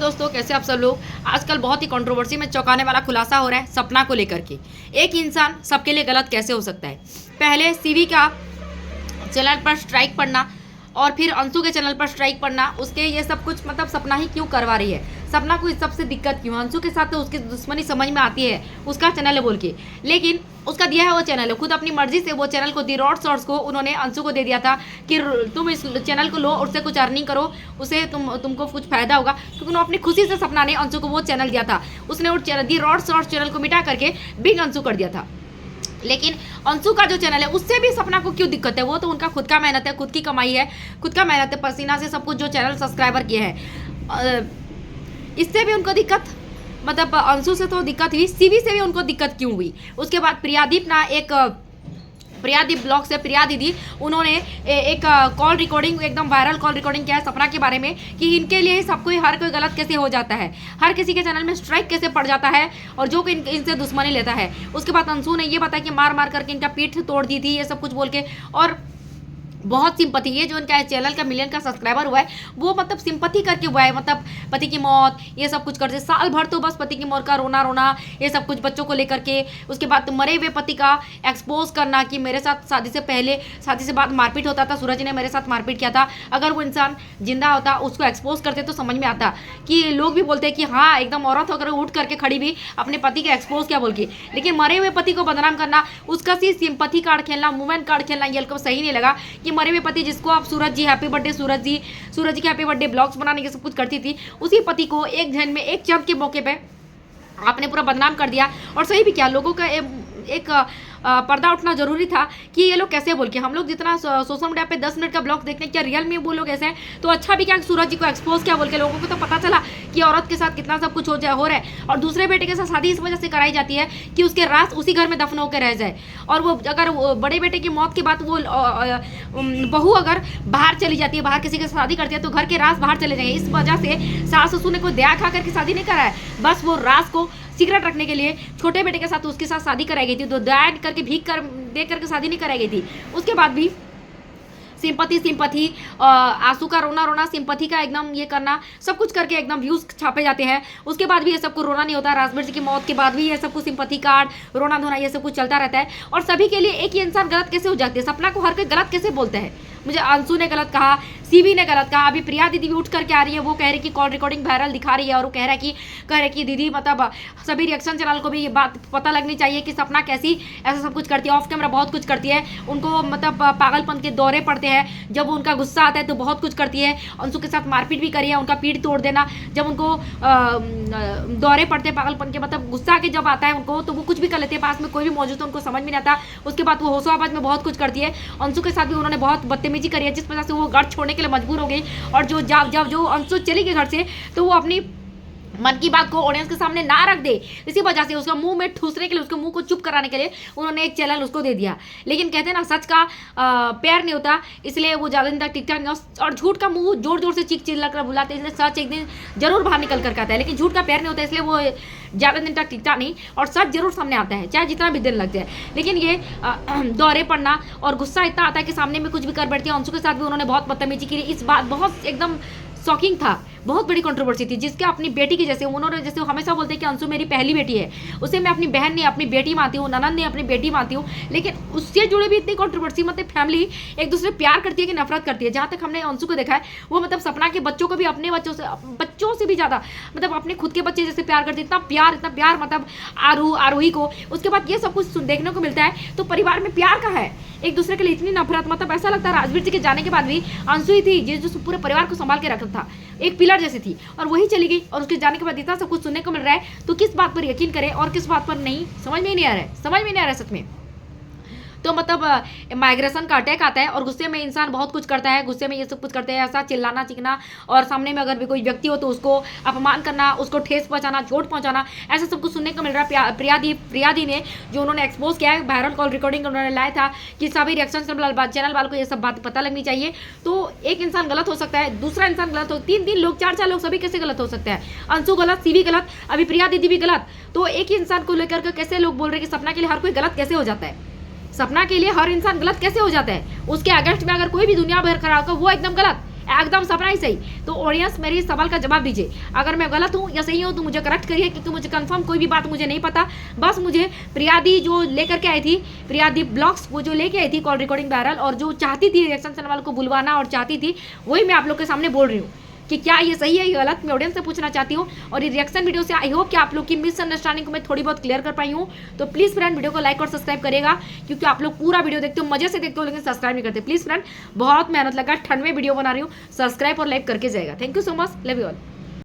दोस्तों, कैसे आप सब लोग। आजकल बहुत ही कंट्रोवर्सी में चौंकाने वाला खुलासा हो रहा है सपना को लेकर के। एक इंसान सबके लिए गलत कैसे हो सकता है। पहले सीवी का चैनल पर स्ट्राइक पड़ना और फिर अंशु के चैनल पर स्ट्राइक पड़ना, उसके ये सब कुछ मतलब सपना ही क्यों करवा रही है। सपना को इस सबसे दिक्कत क्यों। अंशु के साथ तो उसकी दुश्मनी समझ में आती है, उसका चैनल है बोल के, लेकिन उसका दिया है वो चैनल है, खुद अपनी मर्जी से वो चैनल को दी रॉड शॉर्ट्स को उन्होंने अंशु को दे दिया था कि तुम इस चैनल को लो, उससे कुछ अर्निंग करो, उसे तुमको कुछ फायदा होगा, क्योंकि उन्होंने अपनी खुशी से सपना ने अंशु को वो चैनल दिया था। उसने वो दी रॉड शॉर्ट्स चैनल को मिटा करके बिग अंशु कर दिया था। लेकिन अंशु का जो चैनल है उससे भी सपना को क्यों दिक्कत है। वो तो उनका खुद का मेहनत है, खुद की कमाई है, खुद का मेहनत है, पसीना से सब कुछ जो चैनल सब्सक्राइबर किए हैं, इससे भी उनको दिक्कत, मतलब अंशु से तो दिक्कत हुई, सीवी से भी उनको दिक्कत क्यों हुई। उसके बाद प्रिया दीप ब्लॉग से प्रिया दीदी, उन्होंने एक कॉल रिकॉर्डिंग, एकदम वायरल कॉल रिकॉर्डिंग किया है सपना के बारे में कि इनके लिए सब कोई हर कोई गलत कैसे हो जाता है, हर किसी के चैनल में स्ट्राइक कैसे पड़ जाता है और जो कि इनसे दुश्मनी लेता है। उसके बाद अंशु ने ये बताया कि मार मार करके इनका पीठ तोड़ दी थी, ये सब कुछ बोल के। और बहुत सिंपथी, ये जो इनका चैनल का मिलियन का सब्सक्राइबर हुआ है वो मतलब सिंपथी करके हुआ है, मतलब पति की मौत ये सब कुछ करते साल भर, तो बस पति की मौत का रोना रोना ये सब कुछ बच्चों को लेकर के। उसके बाद मरे हुए पति का एक्सपोज करना कि मेरे साथ शादी से पहले शादी से बाद मारपीट होता था, सूरज ने मेरे साथ मारपीट किया था। अगर वो इंसान जिंदा होता उसको एक्सपोज करते तो समझ में आता कि लोग भी बोलते हैं कि हाँ एकदम औरत होकर उठ करके खड़ी भी अपने पति का एक्सपोज क्या बोल के। लेकिन मरे हुए पति को बदनाम करना, उसका सिंपथी कार्ड खेलना, मूवमेंट कार्ड खेलना, ये को सही नहीं लगा कि मरे हुए पति जिसको आप सूरज जी हैप्पी बर्थडे सूरज जी के हैप्पी बर्थडे ब्लॉग्स बनाने के सब कुछ करती थी, उसी पति को एक जन में एक चंद के मौके पे आपने पूरा बदनाम कर दिया। और सही भी क्या, लोगों का एक पर्दा उठना जरूरी था कि ये लोग कैसे बोल के। हम लोग जितना सोशल मीडिया पे 10 मिनट का ब्लॉग देखते हैं, क्या रियल में वो लोग ऐसे हैं, तो अच्छा भी क्या सूरज जी को एक्सपोज क्या बोल के लोगों को तो पता चला कि औरत के साथ कितना सब कुछ हो रहा है। और दूसरे बेटे के साथ शादी इस वजह से कराई जाती है कि उसके रास उसी घर में दफन होकर रह जाए। और वो अगर बड़े बेटे की मौत के बाद वो बहू अगर बाहर चली जाती है, बाहर किसी के शादी करती है, तो घर के रास बाहर चले जाएंगे। इस वजह से सास ससुर ने कोई दया खा करके शादी नहीं करा है, बस वो रास को सीक्रेट रखने के लिए छोटे बेटे के साथ उसके साथ शादी कराई गई थी। तो दया करके भीख कर दे करके शादी नहीं कराई गई थी। उसके बाद भी सिंपथी आंसू का रोना रोना, सिंपथी का एकदम ये करना, सब कुछ करके एकदम व्यूज छापे जाते हैं। उसके बाद भी ये सब कुछ रोना नहीं होता। राजवीर जी की मौत के बाद भी ये सब कुछ सिंपथी कार्ड, रोना धोना, ये सब कुछ चलता रहता है। और सभी के लिए एक ही इंसान गलत कैसे हो जाती है। सपना को हर कोई गलत कैसे बोलते हैं। मुझे अंशु ने गलत कहा, सीवी ने गलत कहा, अभी प्रिया दीदी भी उठ करके आ रही है, वो कह रही कि कॉल रिकॉर्डिंग वायरल दिखा रही है और वो कह रहा है कि दीदी मतलब सभी रिएक्शन चैनल को भी ये बात पता लगनी चाहिए कि सपना कैसी ऐसा सब कुछ करती है, ऑफ कैमरा बहुत कुछ करती है, उनको मतलब पागलपन के दौरे पड़ते हैं, जब उनका गुस्सा आता है तो बहुत कुछ करती है। अंशु के साथ मारपीट भी करी है, उनका पीठ तोड़ देना, जब उनको दौरे पड़ते हैं पागलपन के, मतलब गुस्सा के जब आता है उनको तो वो कुछ भी कर लेते हैं, पास में कोई भी मौजूद तो उनको समझ में नहीं आता। उसके बाद वो होशोआबाद में बहुत कुछ करती है। अंशु के साथ भी उन्होंने बहुत बदतमीजी करी है, जिस वजह से वो घर छोड़ने के लिए मजबूर हो गई। और जो अंशु चली गई घर से, तो वो अपनी मन की बात को ऑडियंस के सामने ना रख दे, इसी वजह से उसका मुंह में ठूसने के लिए, उसके मुंह को चुप कराने के लिए उन्होंने एक चैनल उसको दे दिया। लेकिन कहते हैं ना सच का प्यार नहीं होता, इसलिए वो ज़्यादा दिन तक टिकता नहीं। और झूठ का मुंह जोर जोर से चीख चिल्ला कर बुलाते हैं, इसलिए सच एक दिन जरूर बाहर निकल कर आता है। लेकिन झूठ का प्यार नहीं होता, इसलिए वो ज़्यादा दिन तक टिकता नहीं और सच जरूर सामने आता है, चाहे जितना भी दिन लग जाए। लेकिन ये दौरे पड़ना और गुस्सा इतना आता है कि सामने में कुछ भी कर बैठती है। अंशु के साथ भी उन्होंने बहुत बदतमीजी की। इस बात बहुत एकदम शॉकिंग था, बहुत बड़ी कंट्रोवर्सी थी, जिसके अपनी बेटी की जैसे उन्होंने, जैसे वो हमेशा बोलते हैं कि अंशु मेरी पहली बेटी है, उसे मैं अपनी बहन नहीं अपनी बेटी मानती हूँ, ननद नहीं अपनी बेटी मानती हूँ। लेकिन उससे जुड़े भी इतनी कंट्रोवर्सी, मतलब फैमिली एक दूसरे प्यार करती है कि नफरत करती है। जहाँ तक हमने अंशु को देखा है, वो मतलब सपना के बच्चों को भी अपने बच्चों से भी ज़्यादा मतलब अपने खुद के बच्चे जैसे प्यार करती है, इतना प्यार मतलब आरोही को। उसके बाद ये सब कुछ देखने को मिलता है, तो परिवार में प्यार कहाँ है, एक दूसरे के लिए इतनी नफरत। मतलब ऐसा लगता है राजवीर जी के जाने के बाद भी अंशु ही थी जो पूरे परिवार को संभाल के रखा था, एक पिलर जैसी थी, और वही चली गई। और उसके जाने के बाद इतना सब कुछ सुनने को मिल रहा है, तो किस बात पर यकीन करें और किस बात पर नहीं, समझ में नहीं आ रहा है सच में। तो मतलब माइग्रेशन का अटैक आता है और गुस्से में इंसान बहुत कुछ करता है, गुस्से में ये सब कुछ करते हैं, ऐसा चिल्लाना चीखना, और सामने में अगर भी कोई व्यक्ति हो तो उसको अपमान करना, उसको ठेस पहुंचाना, चोट पहुंचाना, ऐसा सब कुछ सुनने को मिल रहा है। प्रिया दी ने जो उन्होंने एक्सपोज किया है, वायरल कॉल रिकॉर्डिंग उन्होंने लाया था कि सभी रिएक्शन चैनल वालों को ये सब बात पता लगनी चाहिए। तो एक इंसान गलत हो सकता है, दूसरा इंसान गलत हो, 3 लोग 4 लोग सभी कैसे गलत हो सकते हैं। अंशु गलत, सीवी गलत, अभी प्रिया दीदी भी गलत। तो एक ही इंसान को लेकर के कैसे लोग बोल रहे हैं कि सपना के लिए हर कोई गलत कैसे हो जाता है। सपना के लिए हर इंसान गलत कैसे हो जाता है, उसके अगेंस्ट में अगर कोई भी दुनिया भर खड़ा होगा वो एकदम गलत, एकदम सपना ही सही। तो ऑडियंस मेरे इस सवाल का जवाब दीजिए, अगर मैं गलत हूँ या सही हूँ तो मुझे करेक्ट करिए, क्योंकि मुझे कंफर्म कोई भी बात मुझे नहीं पता। बस मुझे प्रियादी जो लेकर के आई थी, प्रियादी ब्लॉग्स वो जो लेके आई थी कॉल रिकॉर्डिंग वायरल, और जो चाहती थी रिएक्शन चैनल वालों को बुलवाना और चाहती थी, वही मैं आप लोग के सामने बोल रही हूँ कि क्या ये सही है या गलत, मैं ऑडियंस से पूछना चाहती हूँ। और ये रिएक्शन वीडियो से आई होप कि आप लोग की मिसअंडरस्टैंडिंग को मैं थोड़ी बहुत क्लियर कर पाई हूँ। तो प्लीज़ फ्रेंड वीडियो को लाइक और सब्सक्राइब करेगा, क्योंकि आप लोग पूरा वीडियो देखते हो, मजे से देखते हो, लेकिन सब्सक्राइब नहीं करते। प्लीज़ फ्रेंड, बहुत मेहनत लगा, 98 वीडियो बना रही हूँ, सब्सक्राइब और लाइक करके जाएगा। Thank you so much, love you all.